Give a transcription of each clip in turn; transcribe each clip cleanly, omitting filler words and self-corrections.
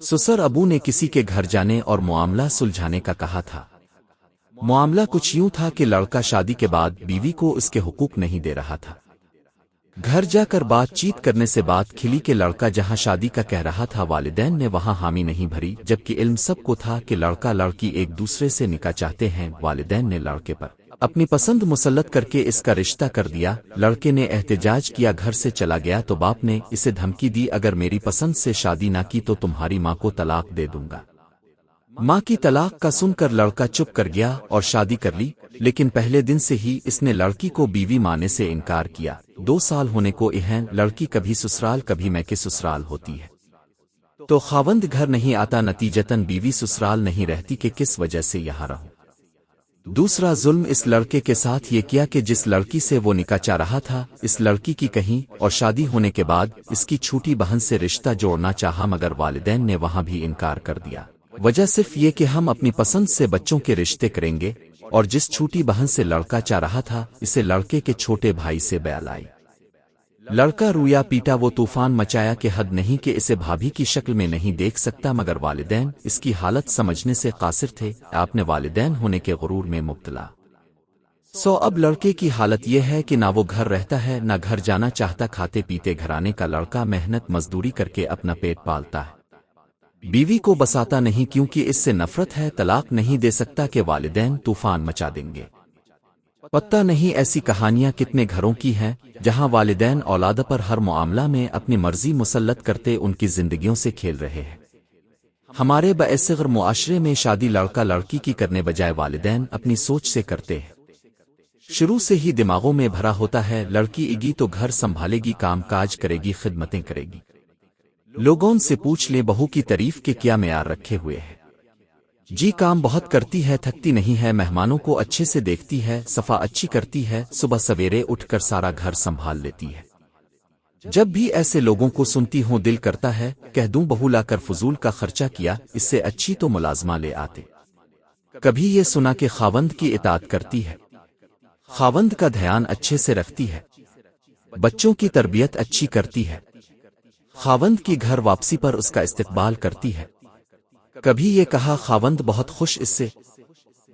سسر ابو نے کسی کے گھر جانے اور معاملہ سلجھانے کا کہا تھا۔ معاملہ کچھ یوں تھا کہ لڑکا شادی کے بعد بیوی کو اس کے حقوق نہیں دے رہا تھا۔ گھر جا کر بات چیت کرنے سے بات کھلی کہ لڑکا جہاں شادی کا کہہ رہا تھا والدین نے وہاں حامی نہیں بھری، جبکہ علم سب کو تھا کہ لڑکا لڑکی ایک دوسرے سے نکاح چاہتے ہیں۔ والدین نے لڑکے پر اپنی پسند مسلط کر کے اس کا رشتہ کر دیا۔ لڑکے نے احتجاج کیا، گھر سے چلا گیا تو باپ نے اسے دھمکی دی، اگر میری پسند سے شادی نہ کی تو تمہاری ماں کو طلاق دے دوں گا۔ ماں کی طلاق کا سن کر لڑکا چپ کر گیا اور شادی کر لی، لیکن پہلے دن سے ہی اس نے لڑکی کو بیوی ماننے سے انکار کیا۔ 2 سال ہونے کو ہیں، لڑکی کبھی سسرال کبھی میکے سسرال ہوتی ہے تو خاوند گھر نہیں آتا، نتیجتاً بیوی سسرال نہیں رہتی کہ کس وجہ سے یہاں رہوں۔ دوسرا ظلم اس لڑکے کے ساتھ یہ کیا کہ جس لڑکی سے وہ نکاح چاہ رہا تھا اس لڑکی کی کہیں اور شادی ہونے کے بعد اس کی چھوٹی بہن سے رشتہ جوڑنا چاہا، مگر والدین نے وہاں بھی انکار کر دیا۔ وجہ صرف یہ کہ ہم اپنی پسند سے بچوں کے رشتے کریں گے، اور جس چھوٹی بہن سے لڑکا چاہ رہا تھا اسے لڑکے کے چھوٹے بھائی سے بیل آئی۔ لڑکا رویا پیٹا، وہ طوفان مچایا کہ حد نہیں کہ اسے بھابھی کی شکل میں نہیں دیکھ سکتا، مگر والدین اس کی حالت سمجھنے سے قاصر تھے، اپنے والدین ہونے کے غرور میں مبتلا۔ اب لڑکے کی حالت یہ ہے کہ نہ وہ گھر رہتا ہے نہ گھر جانا چاہتا، کھاتے پیتے گھرانے کا لڑکا محنت مزدوری کر کے اپنا پیٹ پالتا ہے، بیوی کو بساتا نہیں کیونکہ اس سے نفرت ہے، طلاق نہیں دے سکتا کہ والدین طوفان مچا دیں گے۔ پتہ نہیں ایسی کہانیاں کتنے گھروں کی ہیں جہاں والدین اولاد پر ہر معاملہ میں اپنی مرضی مسلط کرتے ان کی زندگیوں سے کھیل رہے ہیں۔ ہمارے باصغر معاشرے میں شادی لڑکا لڑکی کی کرنے بجائے والدین اپنی سوچ سے کرتے ہیں۔ شروع سے ہی دماغوں میں بھرا ہوتا ہے لڑکی ایگی تو گھر سنبھالے گی، کام کاج کرے گی، خدمتیں کرے گی۔ لوگوں سے پوچھ لیں بہو کی تعریف کے کیا معیار رکھے ہوئے ہیں؟ جی کام بہت کرتی ہے، تھکتی نہیں ہے، مہمانوں کو اچھے سے دیکھتی ہے، صفا اچھی کرتی ہے، صبح سویرے اٹھ کر سارا گھر سنبھال لیتی ہے۔ جب بھی ایسے لوگوں کو سنتی ہوں دل کرتا ہے کہہ دوں بہو لا کر فضول کا خرچہ کیا، اس سے اچھی تو ملازمہ لے آتے۔ کبھی یہ سنا کہ خاوند کی اطاعت کرتی ہے، خاوند کا دھیان اچھے سے رکھتی ہے، بچوں کی تربیت اچھی کرتی ہے، خاوند کی گھر واپسی پر اس کا استقبال کرتی ہے۔ کبھی یہ کہا خاوند بہت خوش اس سے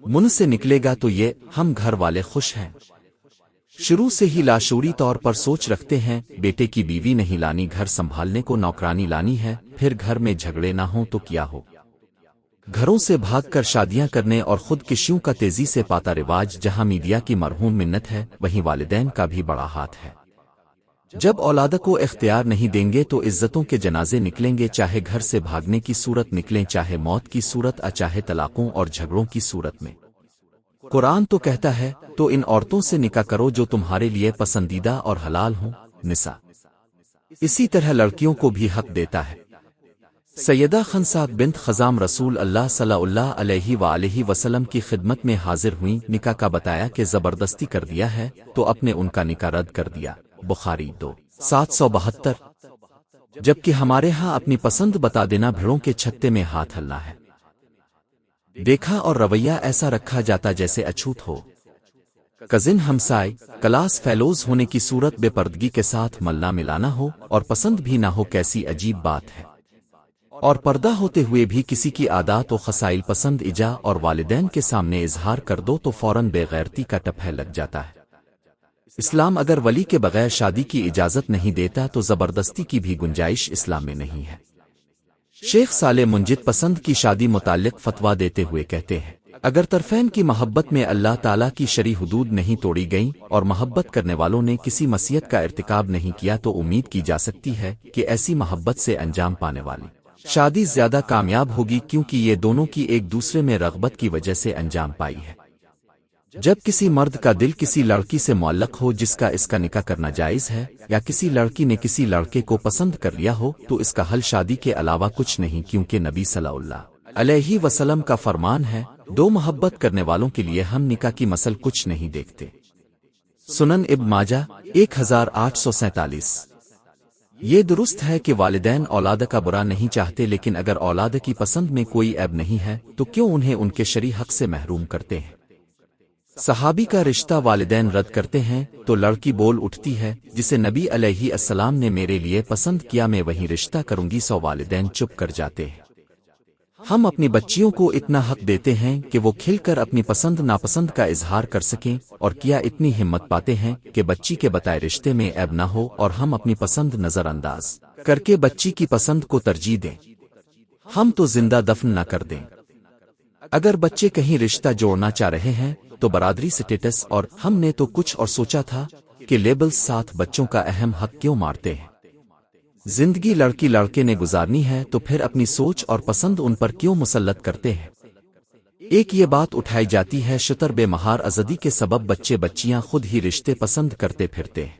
من سے نکلے گا تو یہ ہم گھر والے خوش ہیں۔ شروع سے ہی لاشعوری طور پر سوچ رکھتے ہیں بیٹے کی بیوی نہیں لانی، گھر سنبھالنے کو نوکرانی لانی ہے، پھر گھر میں جھگڑے نہ ہوں تو کیا ہو۔ گھروں سے بھاگ کر شادیاں کرنے اور خود کشیوں کا تیزی سے پاتا رواج جہاں میڈیا کی مرہون منت ہے، وہیں والدین کا بھی بڑا ہاتھ ہے۔ جب اولاد کو اختیار نہیں دیں گے تو عزتوں کے جنازے نکلیں گے، چاہے گھر سے بھاگنے کی صورت نکلیں، چاہے موت کی صورت، چاہے طلاقوں اور جھگڑوں کی صورت میں۔ قرآن تو کہتا ہے تو ان عورتوں سے نکاح کرو جو تمہارے لیے پسندیدہ اور حلال ہوں، نساء۔ اسی طرح لڑکیوں کو بھی حق دیتا ہے۔ سیدہ خنسا بنت خزام رسول اللہ صلی اللہ علیہ وآلہ وسلم کی خدمت میں حاضر ہوئیں، نکاح کا بتایا کہ زبردستی کر دیا ہے تو اپنے ان کا نکاح رد کر دیا۔ بخاری 2772۔ جبکہ ہمارے ہاں اپنی پسند بتا دینا بھیڑوں کے چھتے میں ہاتھ ہلنا ہے۔ دیکھا اور رویہ ایسا رکھا جاتا جیسے اچھوت ہو۔ کزن ہمسائے کلاس فیلوز ہونے کی صورت بے پردگی کے ساتھ ملنا ملانا ہو اور پسند بھی نہ ہو، کیسی عجیب بات ہے۔ اور پردہ ہوتے ہوئے بھی کسی کی عادات و خصائل پسند ایجا اور والدین کے سامنے اظہار کر دو تو فوراً بے غیرتی کا ٹپہ لگ جاتا ہے۔ اسلام اگر ولی کے بغیر شادی کی اجازت نہیں دیتا تو زبردستی کی بھی گنجائش اسلام میں نہیں ہے۔ شیخ صالح منجد پسند کی شادی متعلق فتویٰ دیتے ہوئے کہتے ہیں اگر طرفین کی محبت میں اللہ تعالیٰ کی شرعی حدود نہیں توڑی گئیں اور محبت کرنے والوں نے کسی معصیت کا ارتکاب نہیں کیا تو امید کی جا سکتی ہے کہ ایسی محبت سے انجام پانے والی شادی زیادہ کامیاب ہوگی، کیونکہ یہ دونوں کی ایک دوسرے میں رغبت کی وجہ سے انجام پائی ہے۔ جب کسی مرد کا دل کسی لڑکی سے معلق ہو جس کا اس کا نکاح کرنا جائز ہے، یا کسی لڑکی نے کسی لڑکے کو پسند کر لیا ہو تو اس کا حل شادی کے علاوہ کچھ نہیں، کیونکہ نبی صلی اللہ علیہ وسلم کا فرمان ہے دو محبت کرنے والوں کے لیے ہم نکاح کی مسل کچھ نہیں دیکھتے۔ سنن ابن ماجہ 1847۔ یہ درست ہے کہ والدین اولاد کا برا نہیں چاہتے، لیکن اگر اولاد کی پسند میں کوئی عیب نہیں ہے تو کیوں انہیں ان کے شرعی حق سے محروم کرتے ہیں؟ صحابی کا رشتہ والدین رد کرتے ہیں تو لڑکی بول اٹھتی ہے جسے نبی علیہ السلام نے میرے لیے پسند کیا میں وہی رشتہ کروں گی، سو والدین چپ کر جاتے ہیں۔ ہم اپنی بچیوں کو اتنا حق دیتے ہیں کہ وہ کھل کر اپنی پسند ناپسند کا اظہار کر سکیں، اور کیا اتنی ہمت پاتے ہیں کہ بچی کے بتائے رشتے میں عیب نہ ہو اور ہم اپنی پسند نظر انداز کر کے بچی کی پسند کو ترجیح دیں؟ ہم تو زندہ دفن نہ کر دیں۔ اگر بچے کہیں رشتہ جوڑنا چاہ رہے ہیں تو برادری سٹیٹس، اور ہم نے تو کچھ اور سوچا تھا کہ لیبلز ساتھ بچوں کا اہم حق کیوں مارتے ہیں؟ زندگی لڑکی لڑکے نے گزارنی ہے تو پھر اپنی سوچ اور پسند ان پر کیوں مسلط کرتے ہیں؟ ایک یہ بات اٹھائی جاتی ہے شتر بے مہار آزادی کے سبب بچے بچیاں خود ہی رشتے پسند کرتے پھرتے ہیں۔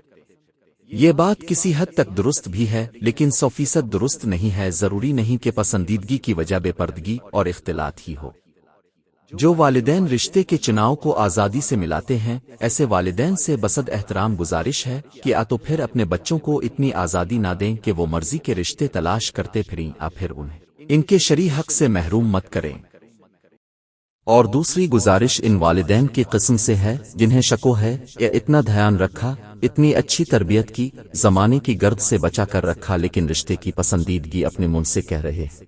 یہ بات کسی حد تک درست بھی ہے، لیکن 100% درست نہیں ہے۔ ضروری نہیں کہ پسندیدگی کی وجہ بے پردگی اور اختلاط ہی ہو۔ جو والدین رشتے کے چناؤ کو آزادی سے ملاتے ہیں، ایسے والدین سے بصد احترام گزارش ہے کہ تو پھر اپنے بچوں کو اتنی آزادی نہ دیں کہ وہ مرضی کے رشتے تلاش کرتے پھریں، پھر انہیں ان کے شرعی حق سے محروم مت کریں۔ اور دوسری گزارش ان والدین کی قسم سے ہے جنہیں شکو ہے کہ اتنا دھیان رکھا، اتنی اچھی تربیت کی، زمانے کی گرد سے بچا کر رکھا، لیکن رشتے کی پسندیدگی اپنے منہ سے کہہ رہے ہیں۔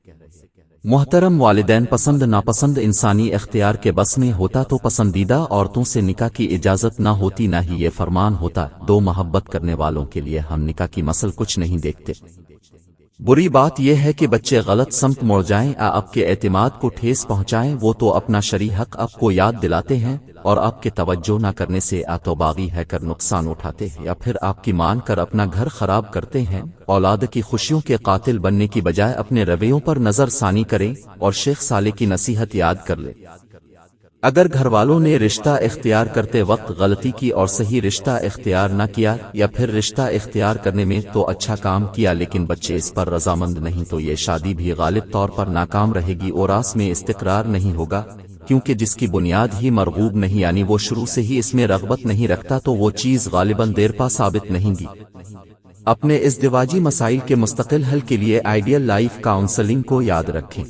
محترم والدین، پسند ناپسند انسانی اختیار کے بس میں ہوتا تو پسندیدہ عورتوں سے نکاح کی اجازت نہ ہوتی، نہ ہی یہ فرمان ہوتا دو محبت کرنے والوں کے لیے ہم نکاح کی مسل کچھ نہیں دیکھتے۔ بری بات یہ ہے کہ بچے غلط سمت مڑ جائیں، آپ کے اعتماد کو ٹھیس پہنچائیں، وہ تو اپنا شرعی حق آپ کو یاد دلاتے ہیں اور آپ کے توجہ نہ کرنے سے تو باغی ہے کر نقصان اٹھاتے ہیں، یا پھر آپ کی مان کر اپنا گھر خراب کرتے ہیں۔ اولاد کی خوشیوں کے قاتل بننے کی بجائے اپنے رویوں پر نظر ثانی کریں اور شیخ صالح کی نصیحت یاد کر لیں۔ اگر گھر والوں نے رشتہ اختیار کرتے وقت غلطی کی اور صحیح رشتہ اختیار نہ کیا، یا پھر رشتہ اختیار کرنے میں تو اچھا کام کیا لیکن بچے اس پر رضامند نہیں، تو یہ شادی بھی غالب طور پر ناکام رہے گی اور آس میں استقرار نہیں ہوگا، کیونکہ جس کی بنیاد ہی مرغوب نہیں، یعنی وہ شروع سے ہی اس میں رغبت نہیں رکھتا، تو وہ چیز غالباً دیر پا ثابت نہیں گی۔ اپنے ازدواجی مسائل کے مستقل حل کے لیے آئیڈیل لائف کاؤنسلنگ کو یاد رکھیں۔